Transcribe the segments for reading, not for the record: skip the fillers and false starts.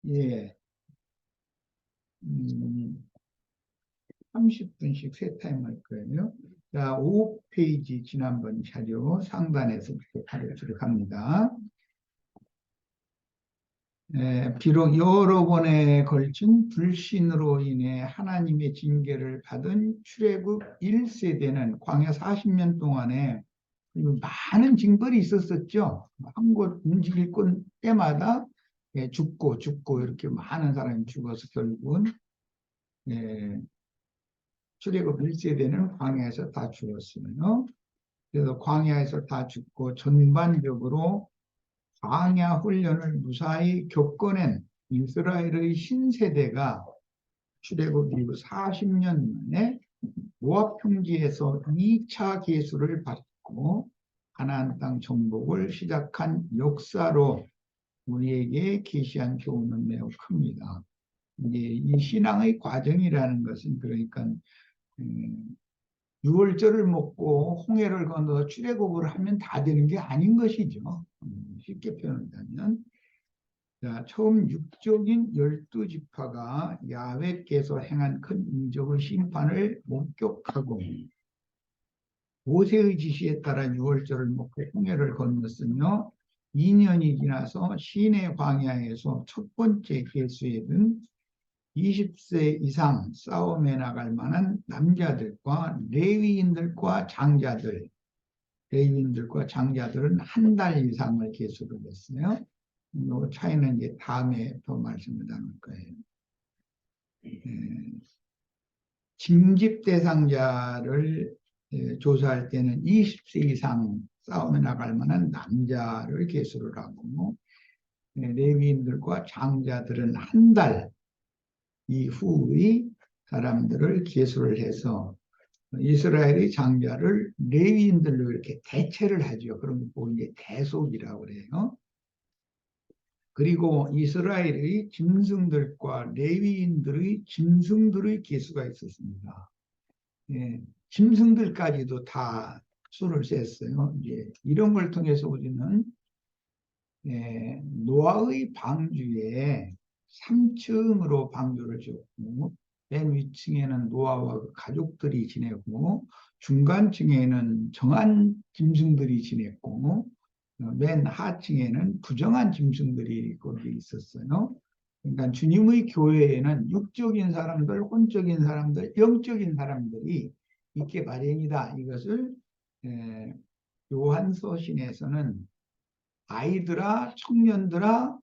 예, 30분씩 세 타임 할 거예요. 자, 5페이지 지난번 자료 상단에서 가르치도록 합니다. 비록 여러 번에 걸친 불신으로 인해 하나님의 징계를 받은 출애굽 1세대는 광야 40년 동안에 많은 징벌이 있었었죠. 한 곳 움직일 때마다 죽고 이렇게 많은 사람이 죽어서 결국은 출애굽 1세대는 광야에서 다 죽었어요. 그래서 광야에서 다 죽고 전반적으로 광야 훈련을 무사히 겪어낸 이스라엘의 신세대가 출애굽 이후 40년 만에 모압 평지에서 2차 계수를 받고 가나안 땅 정복을 시작한 역사로 우리에게 계시한 교훈은 매우 큽니다. 이제 이 신앙의 과정이라는 것은 그러니까 6월절을 먹고 홍해를 건너서 출애굽을 하면 다 되는 게 아닌 것이죠. 쉽게 표현하면 자, 처음 육적인 12지파가 야훼께서 행한 큰 인적의 심판을 목격하고 모세의 지시에 따라 6월절을 먹고 홍해를 건넜으며 2년이 지나서 시내 광야에서 첫 번째 계수에 든 20세 이상 싸움에 나갈 만한 남자들과 레위인들과 장자들, 레위인들과 장자들은 한 달 이상을 계수를 했어요. 이 차이는 이제 다음에 더 말씀을 나눌 거예요. 징집 대상자를 조사할 때는 20세 이상 싸움에 나갈 만한 남자를 계수를 하고 레위인들과 장자들은 한 달 이후의 사람들을 계수를 해서 이스라엘의 장자를 레위인들로 이렇게 대체를 하죠. 그런 거 이제 대속이라고 그래요. 그리고 이스라엘의 짐승들과 레위인들의 짐승들의 계수가 있었습니다. 예, 짐승들까지도 다 수를 셌어요. 이제 이런 걸 통해서 우리는 노아의 방주에 3층으로 방주를 지었고 맨 위층에는 노아와 그 가족들이 지내고 중간층에는 정한 짐승들이 지냈고 맨 하층에는 부정한 짐승들이 거기 있었어요. 그러니까 주님의 교회에는 육적인 사람들, 혼적인 사람들, 영적인 사람들이 있게 마련이다. 이것을 요한서신에서는 아이들아, 청년들아,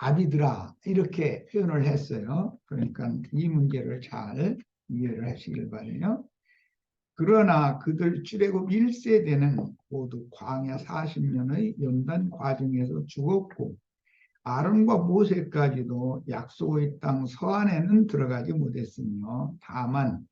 아비들아 이렇게 표현을 했어요. 그러니까 이 문제를 잘 이해를 하시길 바라요. 그러나 그들 출애굽 1세대는 모두 광야 40년의 연단 과정에서 죽었고 아론과 모세까지도 약속의 땅 서안에는 들어가지 못했으며 다만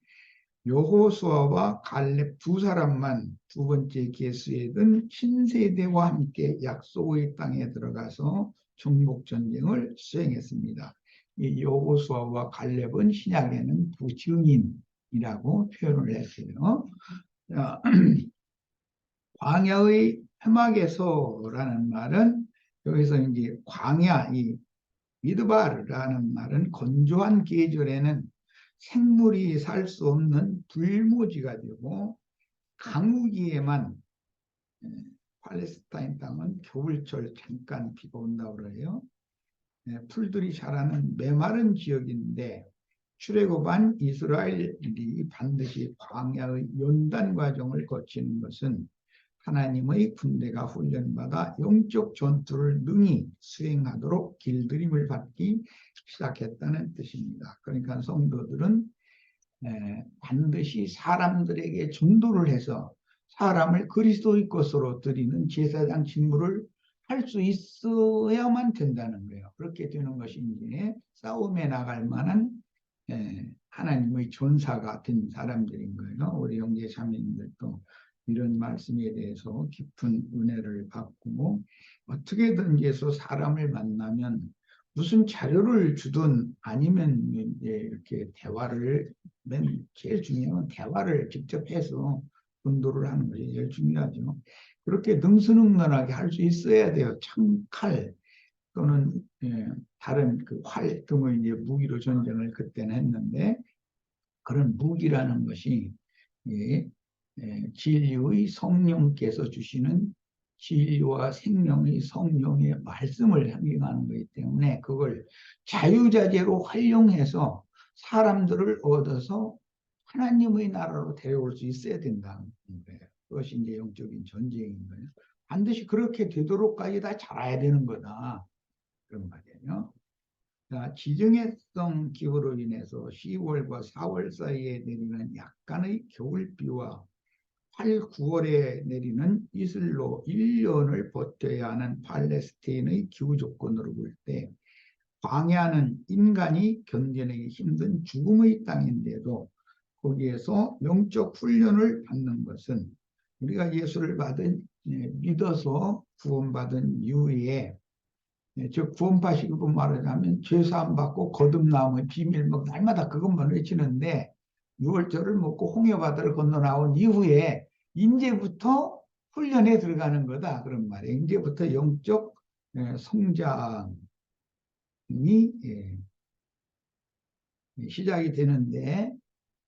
여호수아와 갈렙 두 사람만 두 번째 계수에 든 신세대와 함께 약속의 땅에 들어가서 정복전쟁을 수행했습니다. 이 여호수아와 갈렙은 신약에는 부증인이라고 표현을 했어요. 광야의 회막에서라는 말은 여기서 이제 광야, 이 미드바르라는 말은 건조한 계절에는 생물이 살 수 없는 불모지가 되고 강우기에만 팔레스타인 땅은 겨울철 잠깐 비가 온다고 그래요. 풀들이 자라는 메마른 지역인데 출애굽한 이스라엘이 반드시 광야의 연단 과정을 거치는 것은 하나님의 군대가 훈련받아 영적 전투를 능히 수행하도록 길들임을 받기 시작했다는 뜻입니다. 그러니까 성도들은 반드시 사람들에게 전도를 해서 사람을 그리스도의 것으로 드리는 제사장 직무를 할 수 있어야만 된다는 거예요. 그렇게 되는 것이 이제 싸움에 나갈 만한 하나님의 전사가 된 사람들인 거예요. 우리 형제 자매님들도 이런 말씀에 대해서 깊은 은혜를 받고 어떻게든 해서 사람을 만나면 무슨 자료를 주든 아니면 이렇게 대화를 제일 중요한 건 대화를 직접 해서 전도를 하는 것이 제일 중요하죠. 그렇게 능수능란하게 할 수 있어야 돼요. 창칼 또는 다른 그 활 등을 이제 무기로 전쟁을 그때는 했는데, 그런 무기라는 것이 예, 진리의 성령께서 주시는 진리와 생명의 성령의 말씀을 향유하는 것이기 때문에 그걸 자유자재로 활용해서 사람들을 얻어서 하나님의 나라로 데려올 수 있어야 된다는 거예요. 그것이 이제 영적인 전쟁인 거예요. 반드시 그렇게 되도록까지 다 잘해야 되는 거다. 그런 말이에요. 자, 지정해성 기후로 인해서 10월과 4월 사이에 내리는 약간의 겨울비와 8, 9월에 내리는 이슬로 1년을 버텨야 하는 팔레스타인의 기후 조건으로 볼 때, 광야는 인간이 견뎌내기 힘든 죽음의 땅인데도 거기에서 영적 훈련을 받는 것은 우리가 예수를 믿어서 구원받은 이후에, 즉 구원파식으로 말하자면 죄사함 받고 거듭남의 비밀 뭐 날마다 그것만 외치는데, 6월절을 먹고 홍해바다를 건너 나온 이후에 이제부터 훈련에 들어가는 거다, 그런 말이에요. 이제부터 영적 성장이 시작이 되는데,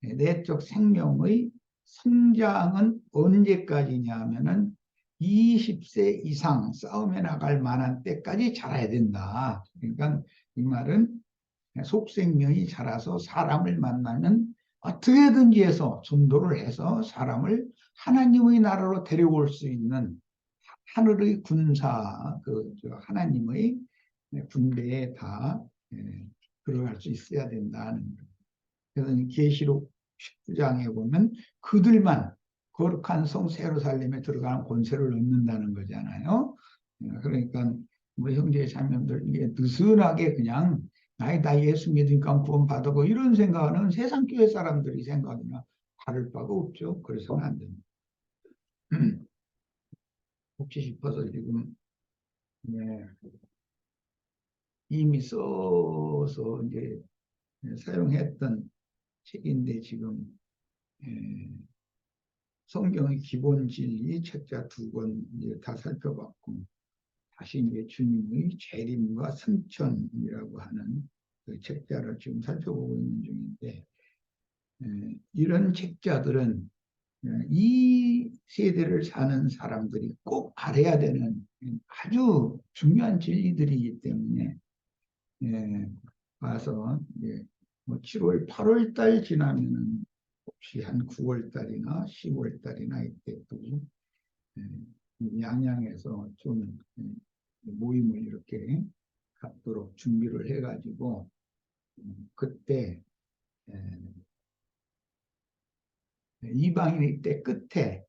내적 생명의 성장은 언제까지냐 하면은 20세 이상 싸움에 나갈 만한 때까지 자라야 된다. 그러니까 이 말은 속생명이 자라서 사람을 만나면 어떻게든지 해서 전도를 해서 사람을 하나님의 나라로 데려올 수 있는 하늘의 군사, 하나님의 군대에 다 들어갈 수 있어야 된다는 거예요. 그래서 계시록 19장에 보면 그들만 거룩한 성 예루살렘에 들어가는 권세를 얻는다는 거잖아요. 그러니까 우리 형제 자매들 이게 느슨하게 그냥 나 예수 믿으니까 구원 받고 이런 생각하는 세상 교회 사람들이 생각이나 다를 바가 없죠. 그래서는 안 됩니다. 혹시 싶어서 지금 이미 써서 이제 사용했던 책인데, 지금 성경의 기본 진리 책자 2권 이제 다 살펴봤고, 다시 이제 주님의 재림과 승천이라고 하는 그 책자를 지금 살펴보고 있는 중인데, 이런 책자들은 이 세대를 사는 사람들이 꼭 알아야 되는 아주 중요한 진리들이기 때문에 와서 뭐 7월, 8월 달 지나면은 혹시 한 9월 달이나 10월 달이나 이때 또 양양에서 좀 모임을 이렇게 갖도록 준비를 해가지고 그때 이방인의 때 끝에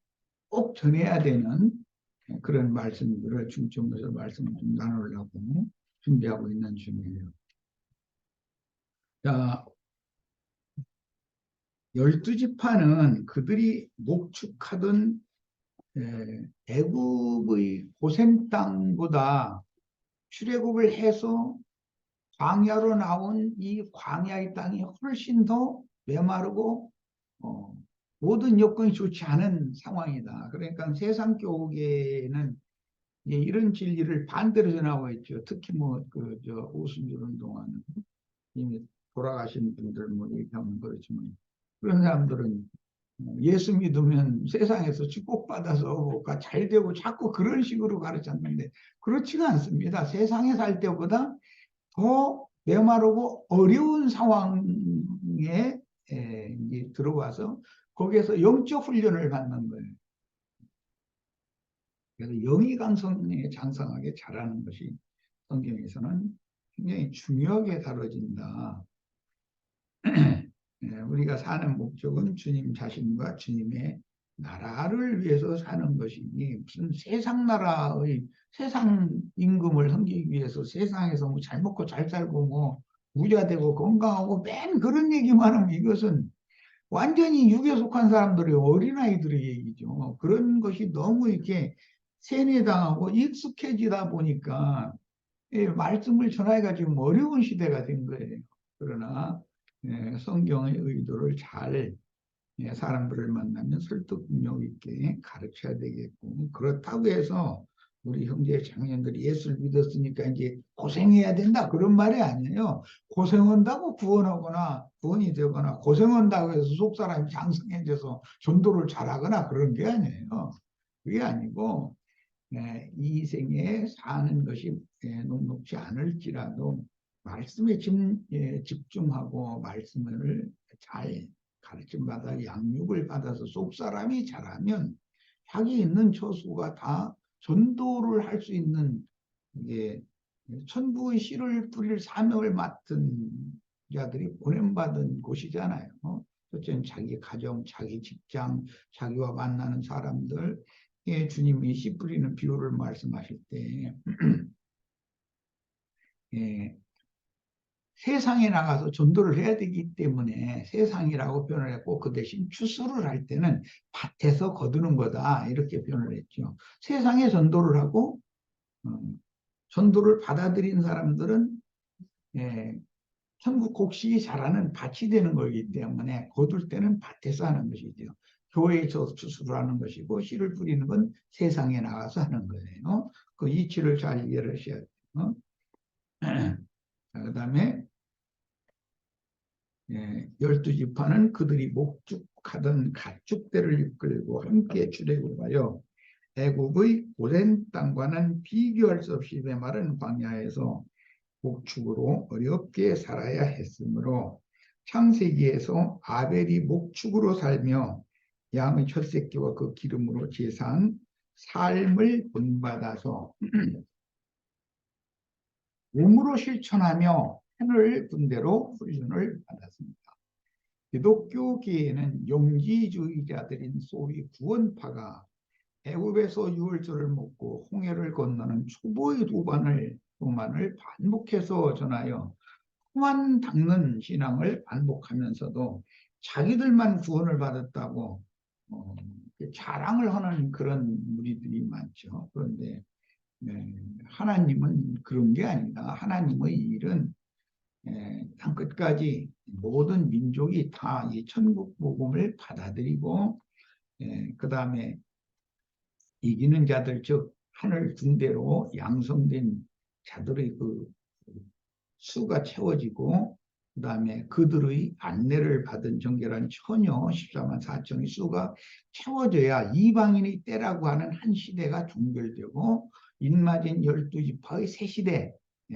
꼭 전해야 되는 그런 말씀들을 중점에서 말씀을 좀 나누려고 준비하고 있는 중이에요. 자, 12지파는 그들이 목축하던 애굽의 고센 땅보다 출애굽을 해서 광야로 나온 이 광야의 땅이 훨씬 더 메마르고 모든 여건이 좋지 않은 상황이다. 그러니까 세상 교계는 이런 진리를 반대로 전하고 있죠. 특히 오순절 운동하는 이미 돌아가신 분들 뭐 얘기하면 그렇지만, 그런 사람들은 예수 믿으면 세상에서 축복받아서 뭐가 잘 되고 자꾸 그런 식으로 가르쳤는데, 그렇지가 않습니다. 세상에 살 때보다 더 메마르고 어려운 상황에 이제 들어와서 거기에서 영적 훈련을 받는 거예요. 그래서 영이 강성에 장성하게 자라는 것이 성경에서는 굉장히 중요하게 다뤄진다. 우리가 사는 목적은 주님 자신과 주님의 나라를 위해서 사는 것이니, 무슨 세상 나라의 세상 임금을 섬기기 위해서 세상에서 뭐 잘 먹고 잘 살고 뭐 부자 되고 건강하고 맨 그런 얘기만 하면 이것은 완전히 육에 속한 사람들의 어린아이들의 얘기죠. 그런 것이 너무 이렇게 세뇌당하고 익숙해지다 보니까 말씀을 전하기가 지금 어려운 시대가 된 거예요. 그러나 성경의 의도를 잘 사람들을 만나면 설득력 있게 가르쳐야 되겠고, 그렇다고 해서 우리 형제 자매들이 예수를 믿었으니까 이제 고생해야 된다 그런 말이 아니에요. 고생한다고 구원하거나 구원이 되거나 고생한다고 해서 속 사람이 장성해져서 전도를 잘하거나 그런 게 아니에요. 그게 아니고 이 생에 사는 것이 녹록지 않을지라도 말씀에 집중하고 말씀을 잘 가르침 받아 양육을 받아서 속 사람이 자라면 자기 있는 처수가 다 전도를 할 수 있는 이게 천부의 씨를 뿌릴 사명을 맡은 자들이 보냄받은 곳이잖아요. 첫째는 자기 가정, 자기 직장, 자기와 만나는 사람들, 주님이 씨 뿌리는 비유를 말씀하실 때 예, 세상에 나가서 전도를 해야 되기 때문에 세상이라고 표현을 했고 그 대신 추수를 할 때는 밭에서 거두는 거다 이렇게 표현을 했죠. 세상에 전도를 하고 전도를 받아들인 사람들은 예, 천국 곡식이 자라는 밭이 되는 거기 때문에 거둘 때는 밭에서 하는 것이죠. 교회에서 추수를 하는 것이고 씨를 뿌리는 건 세상에 나가서 하는 거예요. 그 이치를 잘 이해를 하셔야 돼요. 그다음에 12지파는 그들이 목축하던 가축대를 이끌고 함께 출애굽하여 애굽의 고된 땅과는 비교할 수 없이 메마른 광야에서 목축으로 어렵게 살아야 했으므로 창세기에서 아벨이 목축으로 살며 양의 첫 새끼와 그 기름으로 제사한 삶을 본받아서 몸으로 실천하며 하늘 분대로 훈련을 받았습니다. 기독교계에는 영지주의자들인 소위 구원파가 애굽에서 유월절을 먹고 홍해를 건너는 초보의 도만을 반복해서 전하여 후만 닦는 신앙을 반복하면서도 자기들만 구원을 받았다고 자랑을 하는 그런 무리들이 많죠. 그런데 하나님은 그런 게 아니다. 하나님의 일은 땅 끝까지 모든 민족이 다 이 천국 복음을 받아들이고 그 다음에 이기는 자들 즉 하늘 군대로 양성된 자들의 그 수가 채워지고 그 다음에 그들의 안내를 받은 정결한 처녀 14만 4천의 수가 채워져야 이방인의 때라고 하는 한 시대가 종결되고 인마진 12지파의 새 시대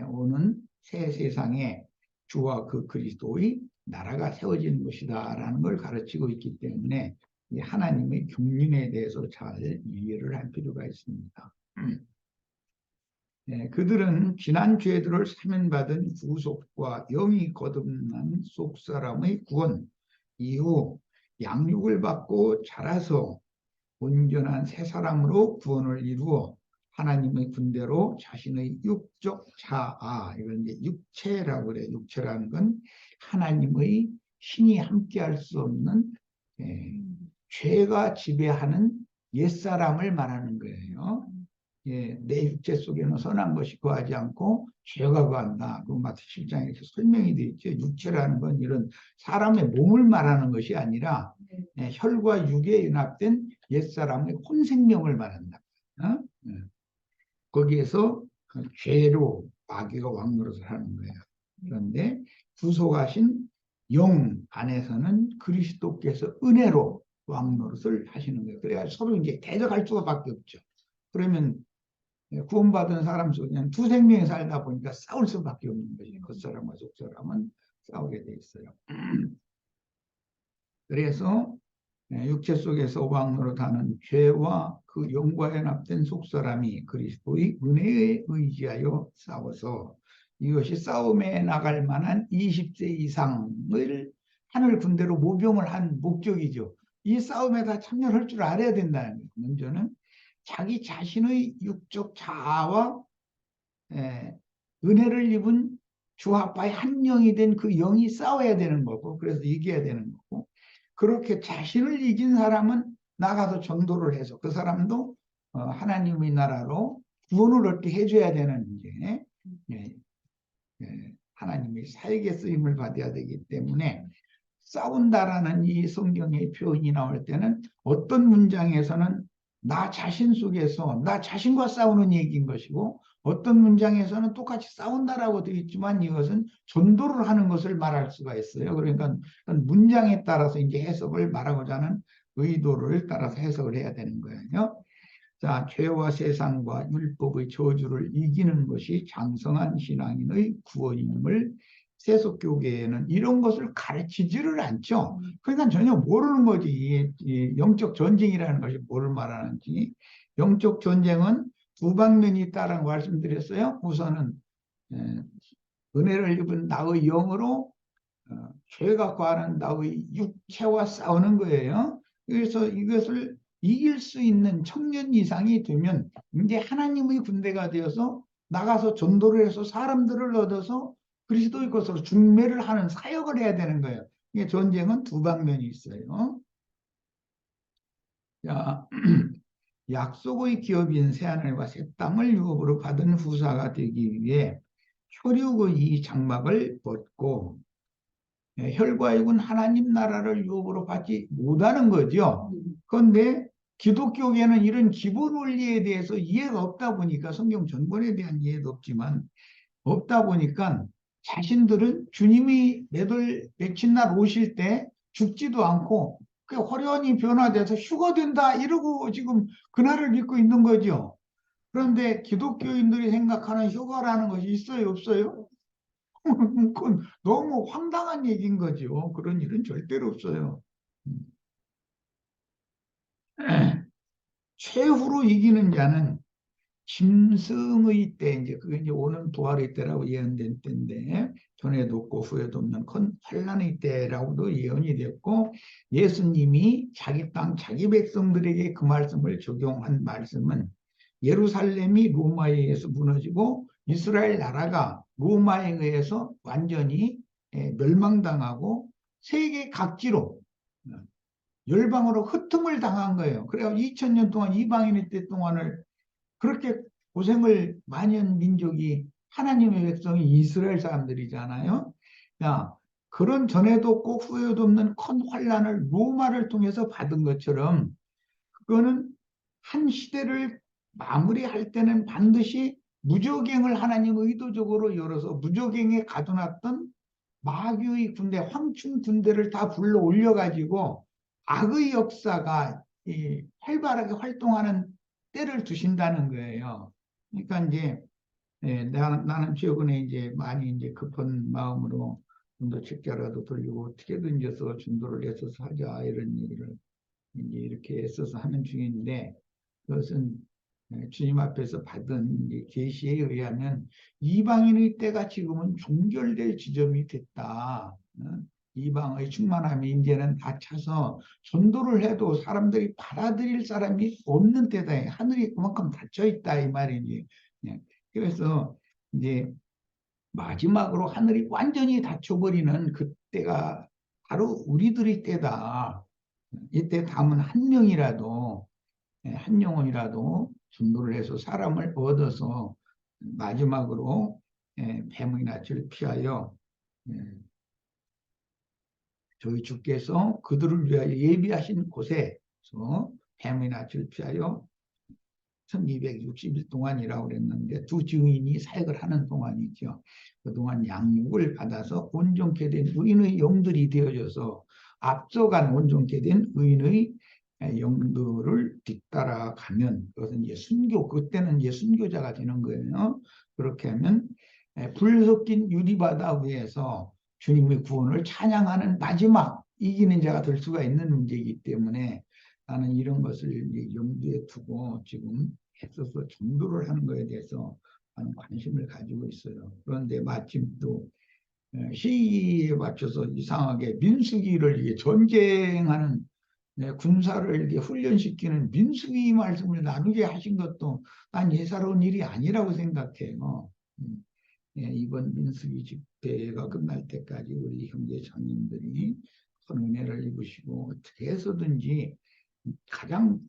오는 새 세상에 주와 그 그리스도의 나라가 세워지는 것이다 라는 걸 가르치고 있기 때문에 하나님의 경륜에 대해서 잘 이해를 할 필요가 있습니다. 그들은 지난 죄들을 사면받은 구속과 영이 거듭난 속사람의 구원 이후 양육을 받고 자라서 온전한 새 사람으로 구원을 이루어 하나님의 군대로 자신의 육적 자아, 이건 이제 육체라고 그래요. 육체라는 건 하나님의 신이 함께할 수 없는 죄가 지배하는 옛사람을 말하는 거예요. 내 육체 속에는 선한 것이 거하지 않고 죄가 거한다. 그 마태 7장에 이렇게 설명이 되어 있죠. 육체라는 건 이런 사람의 몸을 말하는 것이 아니라 혈과 육에 연합된 옛사람의 혼생명을 말한다. 거기에서 죄로 마귀가 왕노릇을 하는 거예요. 그런데 구속하신 영 안에서는 그리스도께서 은혜로 왕노릇을 하시는 거예요. 그래야 서로 이제 대적할 수밖에 없죠. 그러면 구원받은 사람 속에는 두 생명이 살다 보니까 싸울 수밖에 없는 거죠. 겉사람과 속사람은 싸우게 돼 있어요. 그래서 육체 속에서 왕노릇하는 죄와 그 영과 연합된 속사람이 그리스도의 은혜에 의지하여 싸워서 이것이 싸움에 나갈 만한 20세 이상을 하늘 군대로 모병을 한 목적이죠. 이 싸움에 다 참여할 줄 알아야 된다는 거예요. 먼저는 자기 자신의 육적 자아와 은혜를 입은 주 아빠의 한 영이 된 그 영이 싸워야 되는 거고 그래서 이겨야 되는 거고 그렇게 자신을 이긴 사람은 나가서 전도를 해서 그 사람도 하나님의 나라로 구원을 얻게 해줘야 되는 이제 하나님의 사역에 쓰임을 받아야 되기 때문에 싸운다라는 이 성경의 표현이 나올 때는 어떤 문장에서는 나 자신 속에서 나 자신과 싸우는 얘기인 것이고, 어떤 문장에서는 똑같이 싸운다라고 되어 있지만 이것은 전도를 하는 것을 말할 수가 있어요. 그러니까 문장에 따라서 이제 해석을 말하고자 하는 의도를 따라서 해석을 해야 되는 거예요. 자, 죄와 세상과 율법의 저주를 이기는 것이 장성한 신앙인의 구원임을 세속교계에는 이런 것을 가르치지를 않죠. 그러니까 전혀 모르는 거지. 이 영적 전쟁이라는 것이 뭐를 말하는지. 영적 전쟁은 두 방면이 있다라고 말씀드렸어요. 우선은 에, 은혜를 입은 나의 영으로 죄가 구하는 나의 육체와 싸우는 거예요. 그래서 이것을 이길 수 있는 청년 이상이 되면 이제 하나님의 군대가 되어서 나가서 전도를 해서 사람들을 얻어서 그리스도의 것으로 중매를 하는 사역을 해야 되는 거예요. 이게 전쟁은 두 방면이 있어요. 자, 약속의 기업인 새하늘과 새 땅을 유업으로 받은 후사가 되기 위해 혈육의 이 장막을 벗고 혈과육은 하나님 나라를 유업으로 받지 못하는 거죠. 그런데 기독교계는 이런 기본 원리에 대해서 이해가 없다 보니까 성경 전권에 대한 이해도 없지만 없다 보니까 자신들은 주님이 며칠 날 오실 때 죽지도 않고 그 호련히 변화돼서 휴거된다 이러고 지금 그날을 믿고 있는 거죠. 그런데 기독교인들이 생각하는 휴거라는 것이 있어요, 없어요? 그건 너무 황당한 얘기인 거죠. 그런 일은 절대로 없어요. 최후로 이기는 자는 짐승의 때, 이제 그게 이제 오는 부활의 때라고 예언된 때인데, 전에도 없고 후에도 없는 큰 환란의 때라고도 예언이 됐고, 예수님이 자기 땅, 자기 백성들에게 그 말씀을 적용한 말씀은 예루살렘이 로마에 의해서 무너지고 이스라엘 나라가 로마에 의해서 완전히 멸망당하고 세계 각지로 열방으로 흩음을 당한 거예요. 그래서 2000년 동안 이방인의 때 동안을 그렇게 고생을 많이 한 민족이 하나님의 백성이 이스라엘 사람들이잖아요. 야, 그런 전에도 없고 후에도 없는 큰 환란을 로마를 통해서 받은 것처럼 그거는 한 시대를 마무리할 때는 반드시 무적행을 하나님 의도적으로 열어서 무적행에 가둬놨던 마귀의 군대, 황충 군대를 다 불러 올려가지고 악의 역사가 활발하게 활동하는 때를 두신다는 거예요. 그러니까 이제 나는 최근에 이제 많이 이제 급한 마음으로 좀 더 책자라도 돌리고 어떻게든 해서 준도를 해서 하자 이런 얘기를 이제 이렇게 애써서 하는 중인데 그것은 주님 앞에서 받은 계시에 의하면 이방인의 때가 지금은 종결될 지점이 됐다. 이방의 충만함이 이제는 다 차서 전도를 해도 사람들이 받아들일 사람이 없는 때다. 하늘이 그만큼 닫혀 있다 이 말이지. 그래서 이제 마지막으로 하늘이 완전히 닫혀버리는 그때가 바로 우리들의 때다. 이때 담은 한 명이라도 한 영혼이라도 전도를 해서 사람을 얻어서 마지막으로 뱀의 낯을 피하여 저희 주께서 그들을 위하여 예비하신 곳에서 뱀의 낯을 피하여 1260일 동안이라고 그랬는데 두 증인이 사역을 하는 동안이죠. 그동안 양육을 받아서 온전케 된 의인의 영들이 되어져서 앞서간 온전케 된 의인의 영들을 뒤따라가면 그것은 이제 순교, 그때는 이제 순교자가 되는 거예요. 그렇게 하면 불 섞인 유리바다 위에서 주님의 구원을 찬양하는 마지막 이기는 자가 될 수가 있는 문제이기 때문에 나는 이런 것을 염두에 두고 지금 애써서 전도를 하는 것에 대해서 나는 관심을 가지고 있어요. 그런데 마침 또 시기에 맞춰서 이상하게 민수기를 전쟁하는 군사를 이렇게 훈련시키는 민수기 말씀을 나누게 하신 것도 난 예사로운 일이 아니라고 생각해요. 이번 민수기 집회가 끝날 때까지 우리 형제 자매님들이 큰 은혜를 입으시고 어떻게 해서든지 가장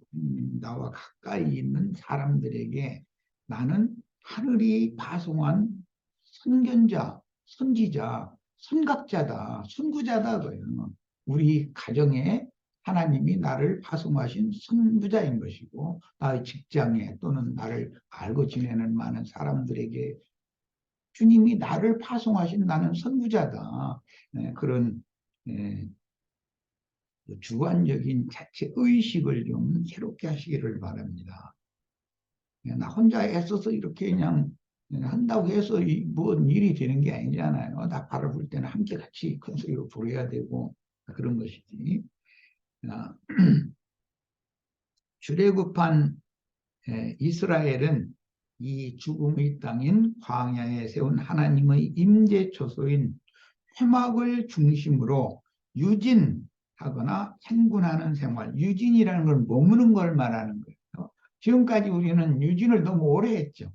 나와 가까이 있는 사람들에게 나는 하늘이 파송한 선견자, 선지자, 선각자다, 선구자다. 그래요. 우리 가정에 하나님이 나를 파송하신 선부자인 것이고, 나의 직장에 또는 나를 알고 지내는 많은 사람들에게 주님이 나를 파송하신 나는 선부자다. 그런 주관적인 자체 의식을 좀 새롭게 하시기를 바랍니다. 나 혼자 애써서 이렇게 그냥 한다고 해서 뭔 일이 되는 게 아니잖아요. 나 바라볼 때는 함께 같이 큰 소리로 부르야 되고 그런 것이지. 출애굽한 이스라엘은 이 죽음의 땅인 광야에 세운 하나님의 임재 초소인 회막을 중심으로 유진하거나 행군하는 생활, 유진이라는 건 머무는 걸 말하는 거예요. 지금까지 우리는 유진을 너무 오래 했죠.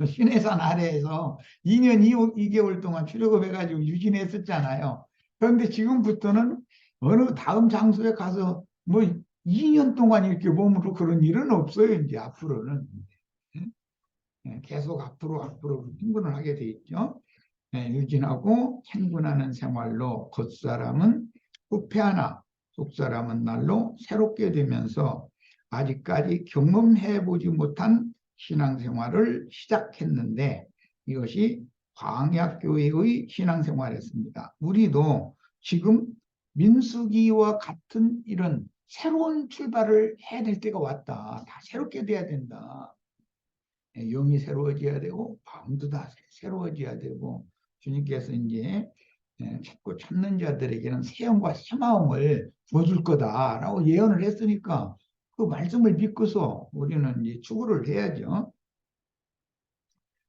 시내산 아래에서 2년 2개월 동안 출애굽해가지고 유진했었잖아요. 그런데 지금부터는 어느 다음 장소에 가서 뭐 2년 동안 이렇게 머무르고 그런 일은 없어요. 이제 앞으로는. 계속 앞으로 행군을 하게 돼 있죠. 유진하고 행군하는 생활로 겉사람은 후패하나 속사람은 날로 새롭게 되면서 아직까지 경험해보지 못한 신앙생활을 시작했는데 이것이 광야교회의 신앙생활이었습니다. 우리도 지금 민수기와 같은 이런 새로운 출발을 해야 될 때가 왔다. 다 새롭게 돼야 된다. 영이 새로워져야 되고 마음도 다 새로워져야 되고 주님께서 이제 찾고 찾는 자들에게는 새 영과 새 마음을 부어줄 거다라고 예언을 했으니까 그 말씀을 믿고서 우리는 이제 추구를 해야죠.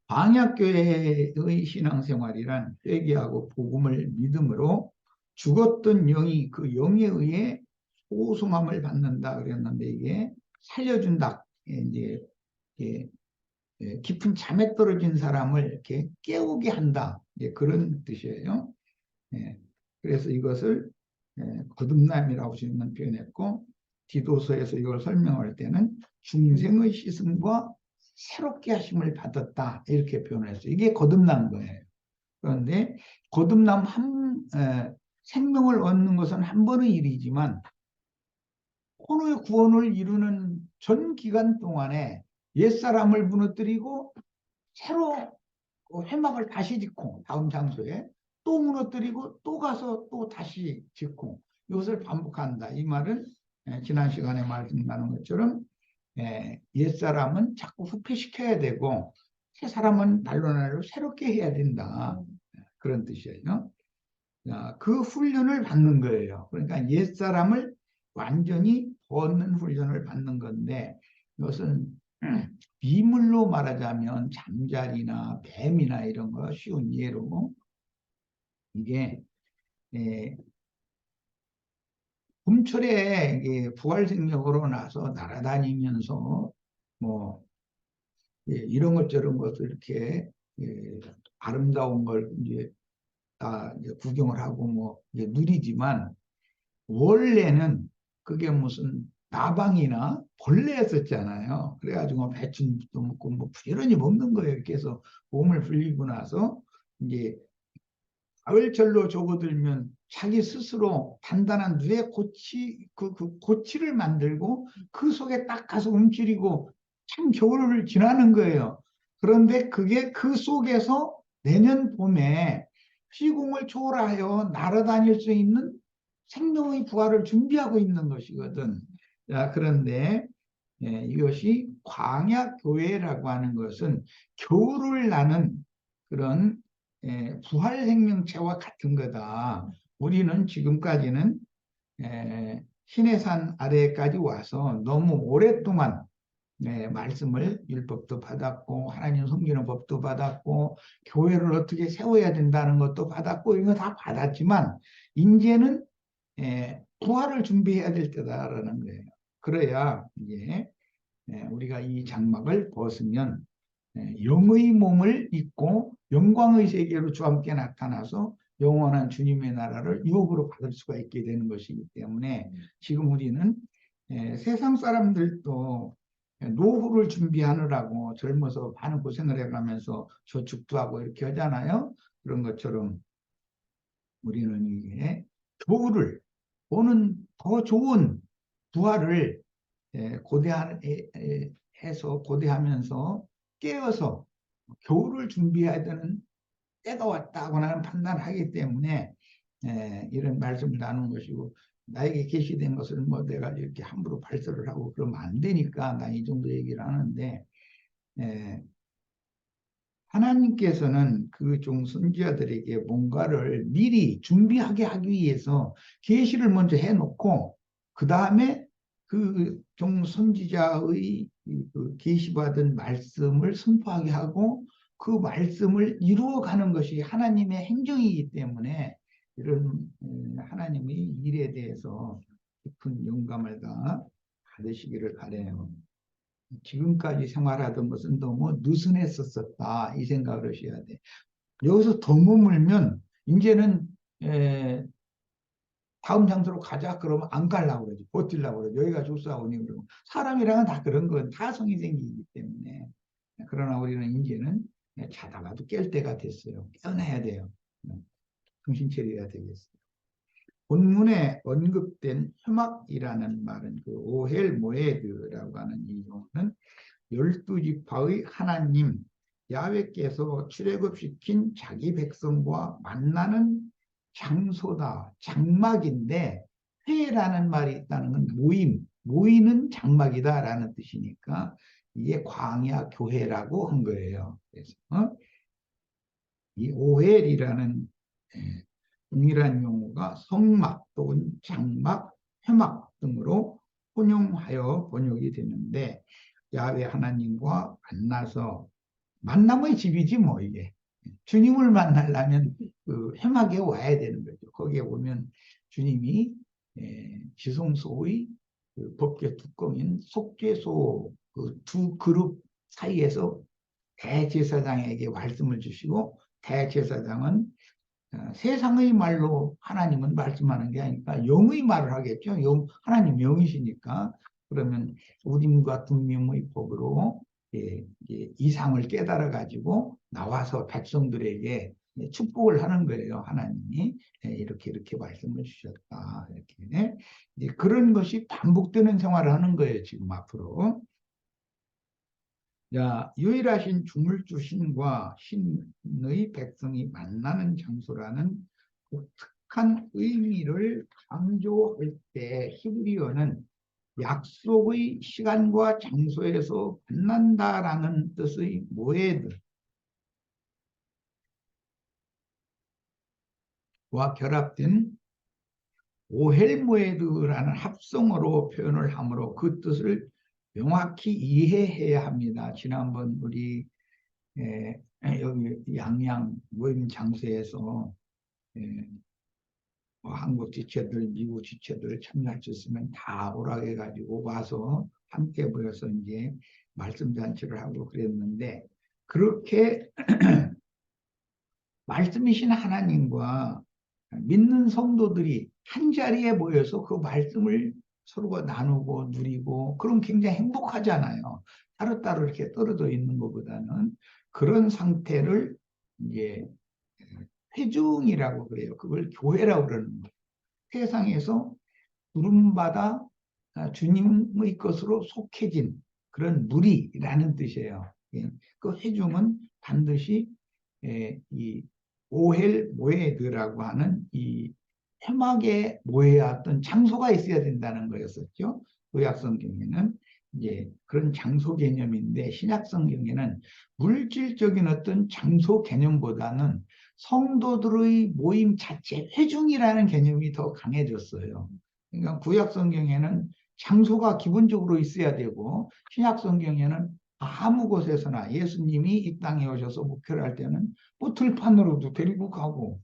방약교회의 신앙생활이란 회개하고 복음을 믿음으로 죽었던 영이 그 영에 의해 소송함을 받는다 그랬는데 이게 살려준다. 이제 깊은 잠에 떨어진 사람을 이렇게 깨우게 한다. 그런 뜻이에요. 그래서 이것을 거듭남이라고 저는 표현했고 디도서에서 이걸 설명할 때는 중생의 씻음과 새롭게 하심을 받았다 이렇게 표현했어요. 이게 거듭난 거예요. 그런데 거듭남 생명을 얻는 것은 한 번의 일이지만 혼의 구원을 이루는 전 기간 동안에 옛사람을 무너뜨리고 새로 회막을 다시 짓고 다음 장소에 또 무너뜨리고 또 가서 또 다시 짓고 이것을 반복한다. 이 말은 지난 시간에 말씀 나눈 것처럼 옛사람은 자꾸 후퇴시켜야 되고 새 사람은 날로 날로 새롭게 해야 된다. 그런 뜻이에요. 그 훈련을 받는 거예요. 그러니까 옛사람을 완전히 벗는 훈련을 받는 건데 이것은 비물로 말하자면 잠자리나 뱀이나 이런 거 쉬운 예로 이게 봄철에 부활생명으로 나서 날아다니면서 뭐 이런 것 저런 것을 이렇게 아름다운 걸 이제 다 이제 구경을 하고 뭐 누리지만 원래는 그게 무슨 나방이나 벌레였었잖아요. 그래가지고 배추도 먹고 뭐 부지런히 먹는 거예요. 이렇게 해서 몸을 불리고 나서 이제 가을철로 접어들면 자기 스스로 단단한 뇌 그 고치를 만들고 그 속에 딱 가서 움츠리고 참 겨울을 지나는 거예요. 그런데 그게 그 속에서 내년 봄에 시공을 초월하여 날아다닐 수 있는 생명의 부활을 준비하고 있는 것이거든. 자, 그런데 이것이 광야교회라고 하는 것은 겨울을 나는 그런 부활 생명체와 같은 거다. 우리는 지금까지는 신의 산 아래까지 와서 너무 오랫동안 말씀을 율법도 받았고 하나님 섬기는 법도 받았고 교회를 어떻게 세워야 된다는 것도 받았고 이거 다 받았지만 이제는 부활을 준비해야 될 때다라는 거예요. 그래야 이제 우리가 이 장막을 벗으면 영의 몸을 입고 영광의 세계로 주와 함께 나타나서 영원한 주님의 나라를 유업으로 받을 수가 있게 되는 것이기 때문에 지금 우리는 세상 사람들도 노후를 준비하느라고 젊어서 많은 고생을 해가면서 저축도 하고 이렇게 하잖아요. 그런 것처럼 우리는 이게 교훈을 오는 더 좋은 부활을 해서 고대하면서 깨어서 교훈을 준비해야 되는 때가 왔다고 나는 판단하기 때문에 이런 말씀을 나눈 것이고, 나에게 계시된 것을 뭐 내가 이렇게 함부로 발설을 하고 그러면 안 되니까 난 이 정도 얘기를 하는데, 하나님께서는 그 종 선지자들에게 뭔가를 미리 준비하게 하기 위해서 계시를 먼저 해놓고, 그 다음에 그 종 선지자의 그 계시받은 말씀을 선포하게 하고 그 말씀을 이루어가는 것이 하나님의 행정이기 때문에, 이런 하나님의 일에 대해서 깊은 영감을 다 받으시기를 바라요. 지금까지 생활하던 것은 너무 느슨했었다, 이 생각을 하셔야 돼. 여기서 더 머물면 이제는 다음 장소로 가자 그러면 안 가려고 그러지, 버틸려고 그러지. 여기가 좋사오니 그러고. 사람이랑은 다 그런 건 타성이 생기기 때문에. 그러나 우리는 이제는 자다가도 깰 때가 됐어요. 깨어나야 돼요. 정신 차려야 되겠어요. 본문에 언급된 혐악이라는 말은 그 오헬 모에드라고 하는 이 용어는 12지파의 하나님 야훼께서 출애굽시킨 자기 백성과 만나는 장소다, 장막인데, 회라는 말이 있다는 건 모이는 장막이다라는 뜻이니까 이게 광야 교회라고 한 거예요. 그래서 이 오헬이라는 동일한 용어가 성막 또는 장막, 회막 등으로 혼용하여 번역이 되는데, 야훼 하나님과 만나서, 만남의 집이지 뭐 이게. 주님을 만나려면 그 회막에 와야 되는 거죠. 거기에 오면 주님이 지성소의 그 법궤 뚜껑인 속죄소 그 두 그룹 사이에서 대제사장에게 말씀을 주시고, 대제사장은 세상의 말로 하나님은 말씀하는 게 아니니까 영의 말을 하겠죠. 하나님 영이시니까. 그러면 우림과 둠밈의 법으로 이상을 깨달아 가지고 나와서 백성들에게 축복을 하는 거예요. 하나님이 이렇게 이렇게 말씀을 주셨다, 이렇게. 그런 것이 반복되는 생활을 하는 거예요, 지금 앞으로. 자, 유일하신 주물주신과 신의 백성이 만나는 장소라는 독특한 의미를 강조할 때 히브리어는 약속의 시간과 장소에서 만난다라는 뜻의 모에드와 결합된 오헬 모에드라는 합성어로 표현을 하므로 그 뜻을 명확히 이해해야 합니다. 지난번 우리 여기 양양 모임 장소에서 뭐 한국 지체들, 미국 지체들 참여하셨으면 다 오라고 해가지고 와서 함께 모여서 이제 말씀 잔치를 하고 그랬는데, 그렇게 말씀이신 하나님과 믿는 성도들이 한 자리에 모여서 그 말씀을 서로가 나누고 누리고, 그럼 굉장히 행복하잖아요. 따로따로 이렇게 떨어져 있는 것보다는. 그런 상태를 이제 회중이라고 그래요. 그걸 교회라고 그러는 거예요. 세상에서 부름받아 주님의 것으로 속해진 그런 무리라는 뜻이에요. 그 회중은 반드시 이 오헬 모에드라고 하는 이 회막에 모여왔던 장소가 있어야 된다는 거였었죠. 구약 성경에는 이제 그런 장소 개념인데, 신약 성경에는 물질적인 어떤 장소 개념보다는 성도들의 모임 자체, 회중이라는 개념이 더 강해졌어요. 그러니까 구약 성경에는 장소가 기본적으로 있어야 되고, 신약 성경에는 아무 곳에서나 예수님이 이 땅에 오셔서 목회를 할 때는 뭐 들판으로도 데리고 가고,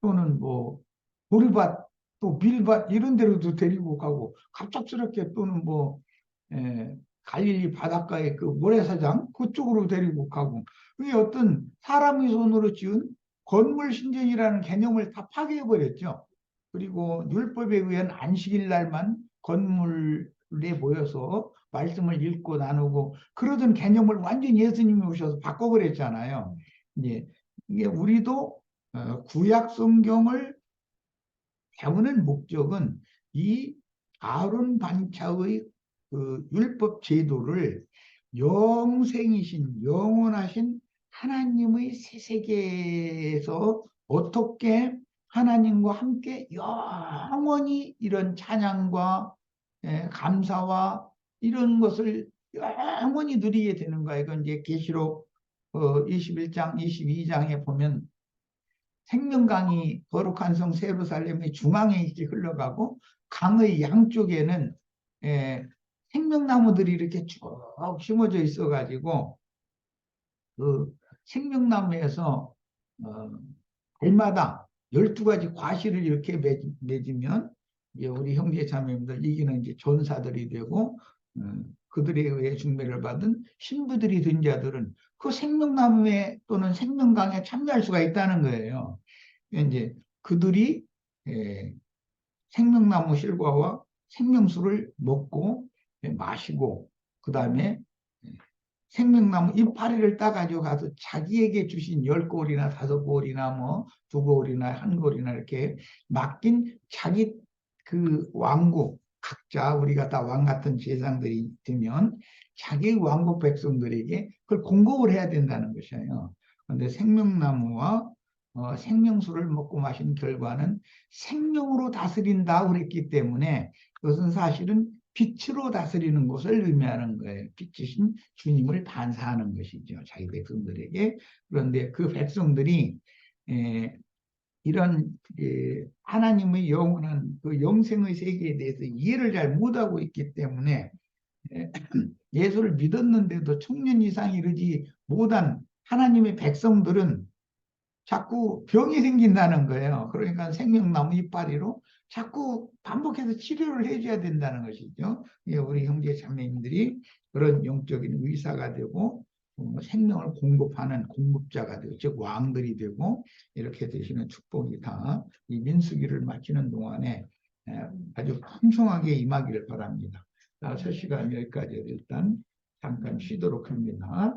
또는 뭐 보리밭 또 밀밭 이런 데로도 데리고 가고, 갑작스럽게 또는 뭐 갈릴리 바닷가의 그 모래사장 그쪽으로 데리고 가고, 그게 어떤 사람의 손으로 지은 건물 신전이라는 개념을 다 파괴해 버렸죠. 그리고 율법에 의한 안식일 날만 건물에 모여서 말씀을 읽고 나누고 그러던 개념을 완전히 예수님이 오셔서 바꿔버렸잖아요. 이게 우리도 구약 성경을 배우는 목적은 이 아론 반차의 그 율법 제도를 영생이신 영원하신 하나님의 새 세계에서 어떻게 하나님과 함께 영원히 이런 찬양과 감사와 이런 것을 영원히 누리게 되는 거예요. 이건 이제 계시록 21장, 22장에 보면 생명강이 거룩한 성 세루살렘의 중앙에 이렇게 흘러가고 강의 양쪽에는 생명나무들이 이렇게 쭉 심어져 있어가지고 그 생명나무에서 어, 달마다 12가지 과실을 이렇게 맺으면 이제 우리 형제 자매님들 이기는 이제 전사들이 되고 그들에 의해 중매를 받은 신부들이 된 자들은 그 생명나무에 또는 생명강에 참여할 수가 있다는 거예요. 이제 그들이 에, 생명나무 실과와 생명수를 먹고 마시고 그 다음에 생명나무 이파리를 따가지고 가서 자기에게 주신 10골이나 5골이나 뭐 2골이나 1골이나 이렇게 맡긴 자기 그 왕국 각자 우리가 다 왕 같은 제상들이 되면 자기 왕국 백성들에게 그걸 공급을 해야 된다는 것이에요. 그런데 생명나무와 생명수를 먹고 마신 결과는 생명으로 다스린다 그랬기 때문에 그것은 사실은 빛으로 다스리는 것을 의미하는 거예요. 빛이신 주님을 반사하는 것이죠. 자기 백성들에게. 그런데 그 백성들이 이런 하나님의 영원한 그 영생의 세계에 대해서 이해를 잘 못하고 있기 때문에 예수를 믿었는데도 청년 이상 이르지 못한 하나님의 백성들은 자꾸 병이 생긴다는 거예요. 그러니까 생명나무 이파리로 자꾸 반복해서 치료를 해줘야 된다는 것이죠. 예, 우리 형제 자매님들이 그런 영적인 의사가 되고 생명을 공급하는 공급자가 되고 즉 왕들이 되고 이렇게 되시는 축복이 다 이 민수기를 마치는 동안에 아주 풍성하게 임하기를 바랍니다. 자, 첫 시간 여기까지 일단 잠깐 쉬도록 합니다.